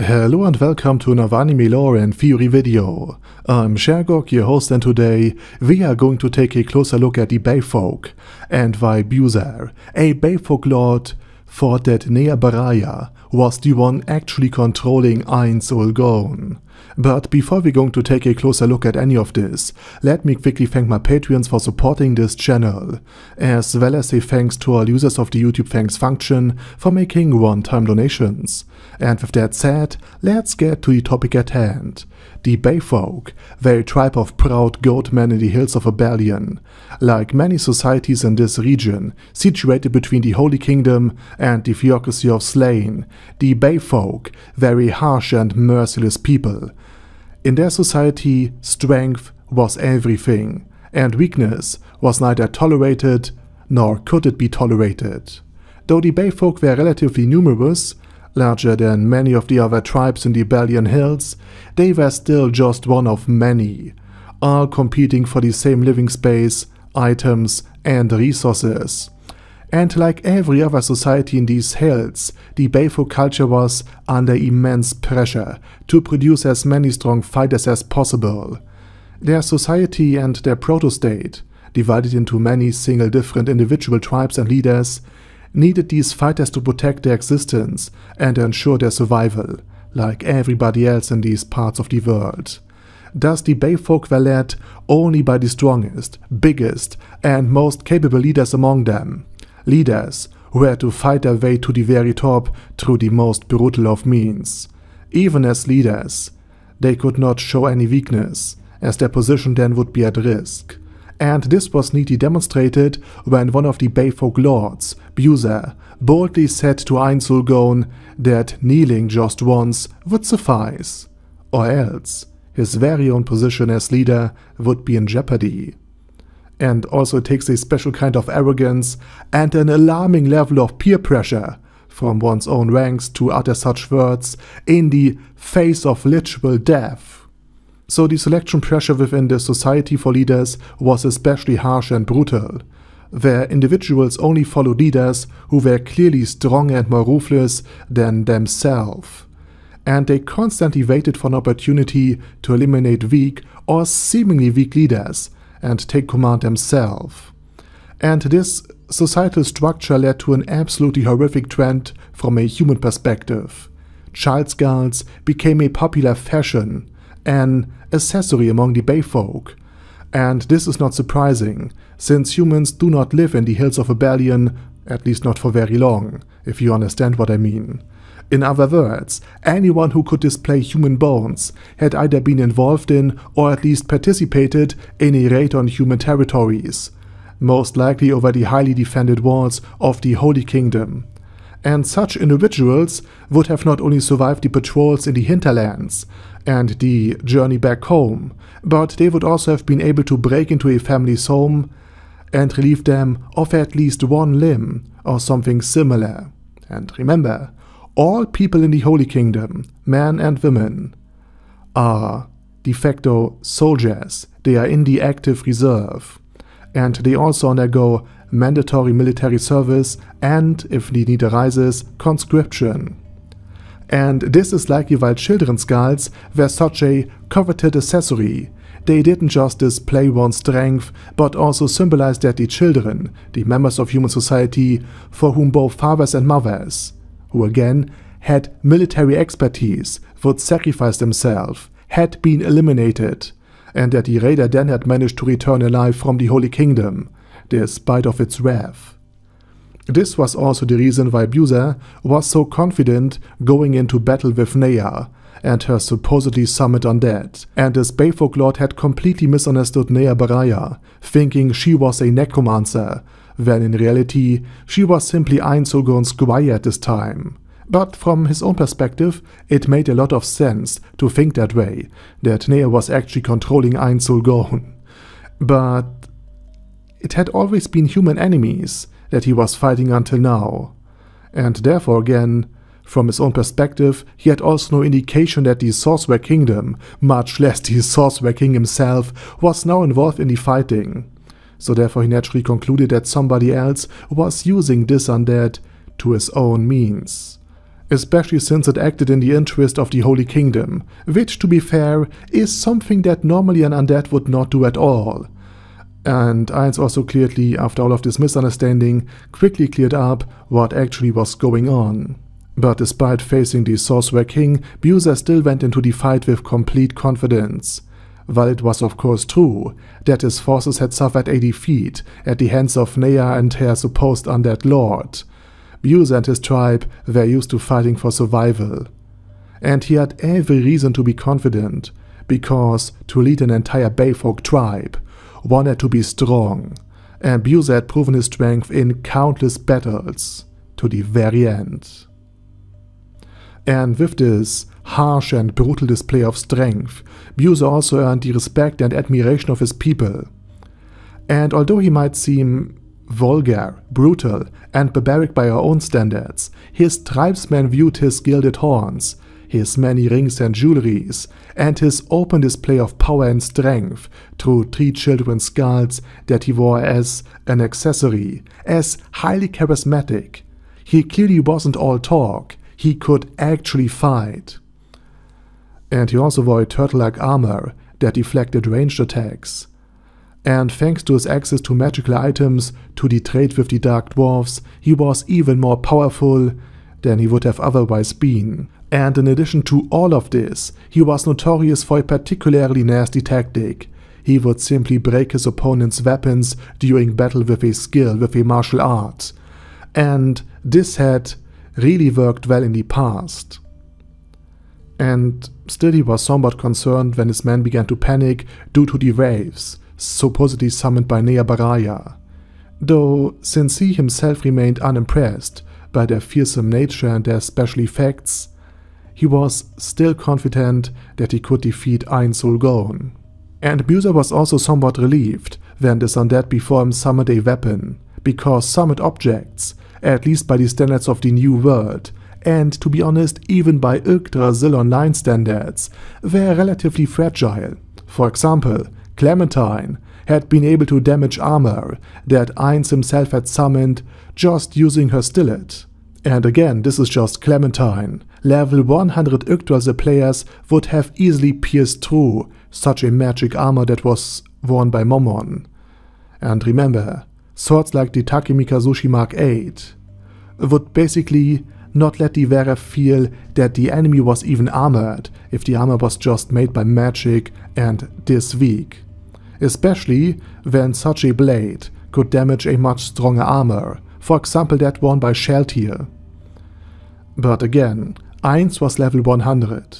Hello and welcome to another anime lore and theory video. I'm Shergok, your host, and today we are going to take a closer look at the Bayfolk and why Buzer, a Bayfolk lord, thought that Neia Baraja was the one actually controlling Ainz Ooal Gown. But before we're going to take a closer look at any of this, let me quickly thank my Patreons for supporting this channel, as well as say thanks to all users of the YouTube thanks function for making one-time donations. And with that said, let's get to the topic at hand. The Bayfolk were a tribe of proud goatmen in the hills of Overlord, like many societies in this region, situated between the Holy Kingdom and the theocracy of Slain. The Bayfolk were a harsh and merciless people. In their society, strength was everything, and weakness was neither tolerated nor could it be tolerated. Though the Bayfolk were relatively numerous, larger than many of the other tribes in the Overlord Hills, they were still just one of many, all competing for the same living space, items, and resources. And like every other society in these hills, the Bayfolk culture was under immense pressure to produce as many strong fighters as possible. Their society and their proto-state, divided into many single different individual tribes and leaders, needed these fighters to protect their existence and ensure their survival, like everybody else in these parts of the world. Thus the Bayfolk were led only by the strongest, biggest, and most capable leaders among them. Leaders who had to fight their way to the very top through the most brutal of means. Even as leaders, they could not show any weakness, as their position then would be at risk. And this was neatly demonstrated when one of the Bayfolk lords, Buzer, boldly said to Ainz Ooal Gown that kneeling just once would suffice, or else his very own position as leader would be in jeopardy. And also it takes a special kind of arrogance and an alarming level of peer pressure from one's own ranks to utter such words in the face of literal death. So the selection pressure within the society for leaders was especially harsh and brutal, where individuals only followed leaders who were clearly stronger and more ruthless than themselves. And they constantly waited for an opportunity to eliminate weak or seemingly weak leaders and take command themselves. And this societal structure led to an absolutely horrific trend from a human perspective. Child skulls became a popular fashion, an accessory among the Bayfolk. And this is not surprising, since humans do not live in the hills of Overlord, at least not for very long, if you understand what I mean. In other words, anyone who could display human bones had either been involved in or at least participated in a raid on human territories, most likely over the highly defended walls of the Holy Kingdom. And such individuals would have not only survived the patrols in the hinterlands and the journey back home, but they would also have been able to break into a family's home and relieve them of at least one limb or something similar. And remember, all people in the Holy Kingdom, men and women, are de facto soldiers. They are in the active reserve, and they also undergo mandatory military service and, if the need arises, conscription. And this is likely why children's skulls were such a coveted accessory. They didn't just display one's strength, but also symbolized that the children, the members of human society, for whom both fathers and mothers, who again had military expertise, would sacrifice themselves, had been eliminated, and that the raider then had managed to return alive from the Holy Kingdom, despite of its wrath. This was also the reason why Buzer was so confident going into battle with Neia and her supposedly summoned undead, and this Bayfolk lord had completely misunderstood Neia Baraja, thinking she was a necromancer, when in reality she was simply Ainz Ooal Gown's squire at this time. But from his own perspective, it made a lot of sense to think that way, that Neia was actually controlling Ainz Ooal Gown. But it had always been human enemies that he was fighting until now, and therefore again, from his own perspective, he had also no indication that the Sorcerer Kingdom, much less the Sorcerer King himself, was now involved in the fighting. So therefore he naturally concluded that somebody else was using this undead to his own means. especially since it acted in the interest of the Holy Kingdom, which, to be fair, is something that normally an undead would not do at all. And Ainz also clearly, after all of this misunderstanding, quickly cleared up what actually was going on. But despite facing the Sorcerer King, Buser still went into the fight with complete confidence. While it was of course true that his forces had suffered a defeat at the hands of Neia and her supposed undead lord, Buser and his tribe were used to fighting for survival. And he had every reason to be confident, because to lead an entire Bayfolk tribe, one had to be strong, and Buser had proven his strength in countless battles, to the very end. And with this harsh and brutal display of strength, Buser also earned the respect and admiration of his people. And although he might seem vulgar, brutal, and barbaric by our own standards, his tribesmen viewed his gilded horns, his many rings and jewelries, and his open display of power and strength through 3 children's skulls that he wore as an accessory, as highly charismatic. He clearly wasn't all talk, he could actually fight. And he also wore a turtle-like armor that deflected ranged attacks. And thanks to his access to magical items to the trade with the Dark Dwarfs, he was even more powerful than he would have otherwise been. And in addition to all of this, he was notorious for a particularly nasty tactic. He would simply break his opponent's weapons during battle with a skill, with a martial art. And this had really worked well in the past. And still he was somewhat concerned when his men began to panic due to the waves, supposedly summoned by Neia Baraja. Though, since he himself remained unimpressed by their fearsome nature and their special effects, he was still confident that he could defeat Ainz Ooal Gown. And Buser was also somewhat relieved when this undead before him summoned a weapon, because summoned objects, at least by the standards of the New World, and to be honest even by Yggdrasil Online standards, were relatively fragile. For example, Clementine had been able to damage armor that Ainz himself had summoned just using her stillet. And again, this is just Clementine. Level 100 Yggdrasil players would have easily pierced through such a magic armor that was worn by Momon. And remember, swords like the Takemikazushi Mark 8 would basically not let the wearer feel that the enemy was even armored if the armor was just made by magic and this weak. Especially when such a blade could damage a much stronger armor, for example that worn by Sheltier. But again, Ainz was level 100.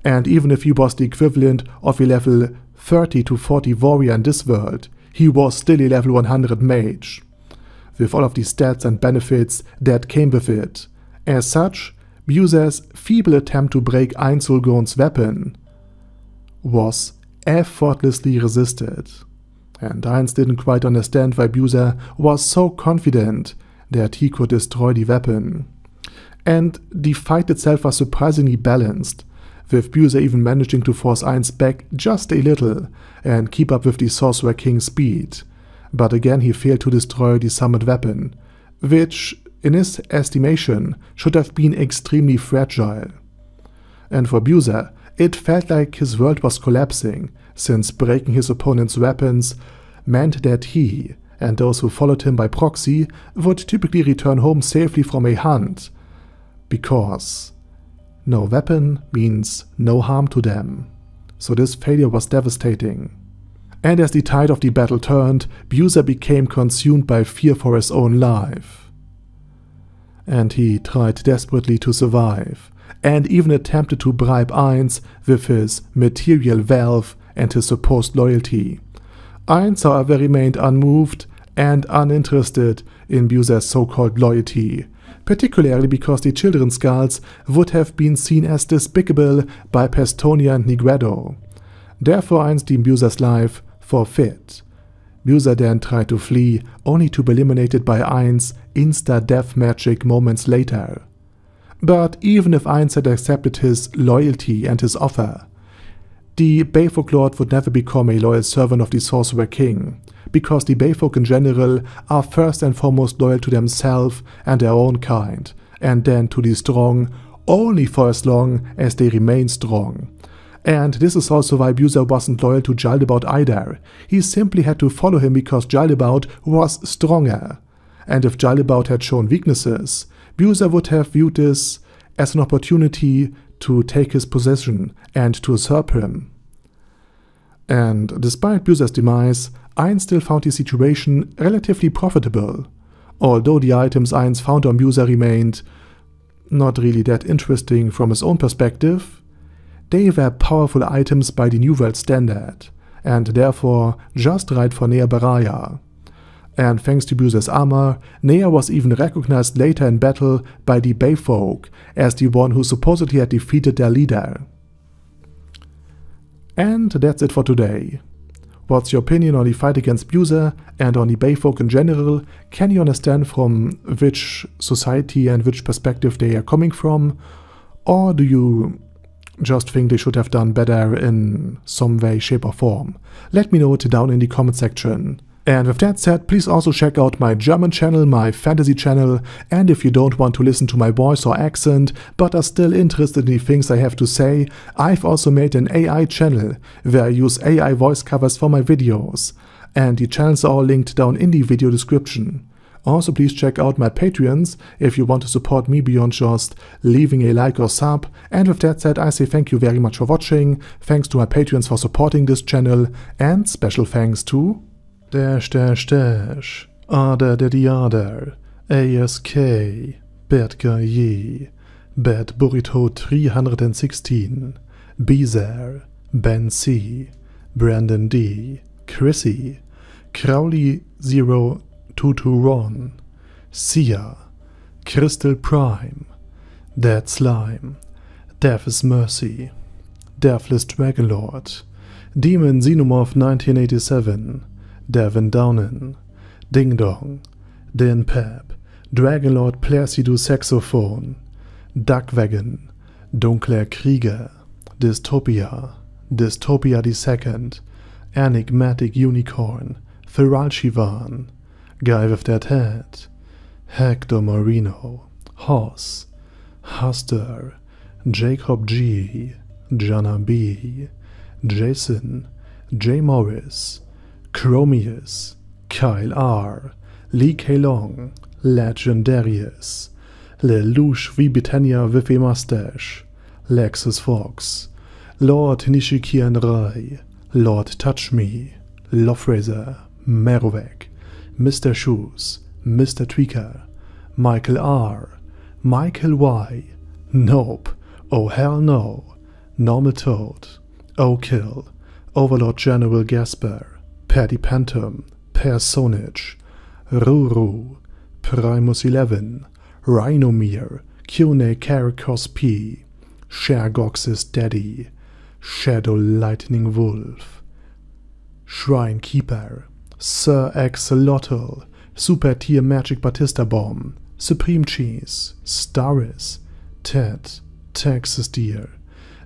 And even if he was the equivalent of a level 30 to 40 warrior in this world, he was still a level 100 mage, with all of the stats and benefits that came with it. As such, Buser's feeble attempt to break Ainz Ooal Gown's weapon was effortlessly resisted. And Ainz didn't quite understand why Buser was so confident that he could destroy the weapon. And the fight itself was surprisingly balanced, with Buser even managing to force Ainz back just a little and keep up with the Sorcerer King's speed. But again he failed to destroy the summoned weapon, which, in his estimation, should have been extremely fragile. And for Buser, it felt like his world was collapsing, since breaking his opponent's weapons meant that he, and those who followed him by proxy, would typically return home safely from a hunt, because no weapon means no harm to them. So this failure was devastating. And as the tide of the battle turned, Buser became consumed by fear for his own life. And he tried desperately to survive, and even attempted to bribe Ainz with his material wealth and his supposed loyalty. Ainz, however, remained unmoved and uninterested in Buser's so-called loyalty, particularly because the children's skulls would have been seen as despicable by Pestonia and Nigredo. Therefore Ainz deemed Buser's life forfeit. Buser then tried to flee, only to be eliminated by Ainz insta-death magic moments later. But even if Ainz had accepted his loyalty and his offer, the Bayfolk Lord would never become a loyal servant of the Sorcerer King, because the Bayfolk in general are first and foremost loyal to themselves and their own kind, and then to the strong only for as long as they remain strong. And this is also why Buser wasn't loyal to Jaldabaoth either. He simply had to follow him because Jaldabaoth was stronger. And if Jaldabaoth had shown weaknesses, Buser would have viewed this as an opportunity to take his possession and to usurp him. And despite Buser's demise, Ainz still found the situation relatively profitable, although the items Ainz found on Buser remained not really that interesting from his own perspective. They were powerful items by the New World standard, and therefore just right for Neia Baraja. And thanks to Buser's armor, Neia was even recognized later in battle by the Bay folk as the one who supposedly had defeated their leader. And that's it for today. What's your opinion on the fight against Buser and on the Bay folk in general? Can you understand from which society and which perspective they are coming from? Or do you just think they should have done better in some way, shape or form? Let me know it down in the comment section. And with that said, please also check out my German channel, my fantasy channel, and if you don't want to listen to my voice or accent, but are still interested in the things I have to say, I've also made an AI channel, where I use AI voice covers for my videos, and the channels are all linked down in the video description. Also please check out my Patreons if you want to support me beyond just leaving a like or sub, and with that said I say thank you very much for watching, thanks to my Patreons for supporting this channel, and special thanks to Other Daddy Other, ASK, Bad Guy Ye, Bad Burrito 316, Beezer, Ben C, Brandon D, Chrissy, Crowley 0221, Sia, Crystal Prime, Dead Slime, Death is Mercy, Deathless Dragonlord, Demon Xenomorph 1987, Devin Downen, Ding Dong, Dan Pep, Dragonlord Placido Saxophone, Duckwagon, Dunkler Krieger, Dystopia, Dystopia II, Enigmatic Unicorn, Feral Shivan, Guy with That Head, Hector Moreno, Hoss, Huster, Jacob G, Jana B, Jason, J. Morris, Chromius, Kyle R, Lee K. Long, Legendarius, Lelouch V. Britannia with a Mustache, Lexus Fox, Lord Nishikian Rai, Lord Touch Me, Lofrazer, Merovec, Mr. Shoes, Mr. Tweaker, Michael R, Michael Y, Nope, Oh Hell No, Normal Toad, O'Kill, Overlord General Gasper, Paddy Pantum, Personage, Ruru, Primus 11, Rhinomere, Kune Caracos P, Shergox's Daddy, Shadow Lightning Wolf, Shrine Keeper, Sir Axolotl, Super Tier Magic Batista Bomb, Supreme Cheese, Staris, Ted, Texas Deer,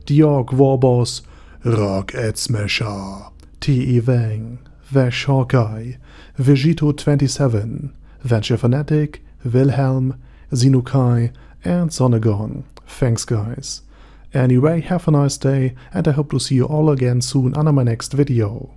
The Orc Warboss, Rock Ed Smasher, T.E. Wang, Vash Hawkeye, Vegito 27, Venture Fanatic, Wilhelm, Zinukai, and Sonagon. Thanks guys. Anyway, have a nice day, and I hope to see you all again soon on my next video.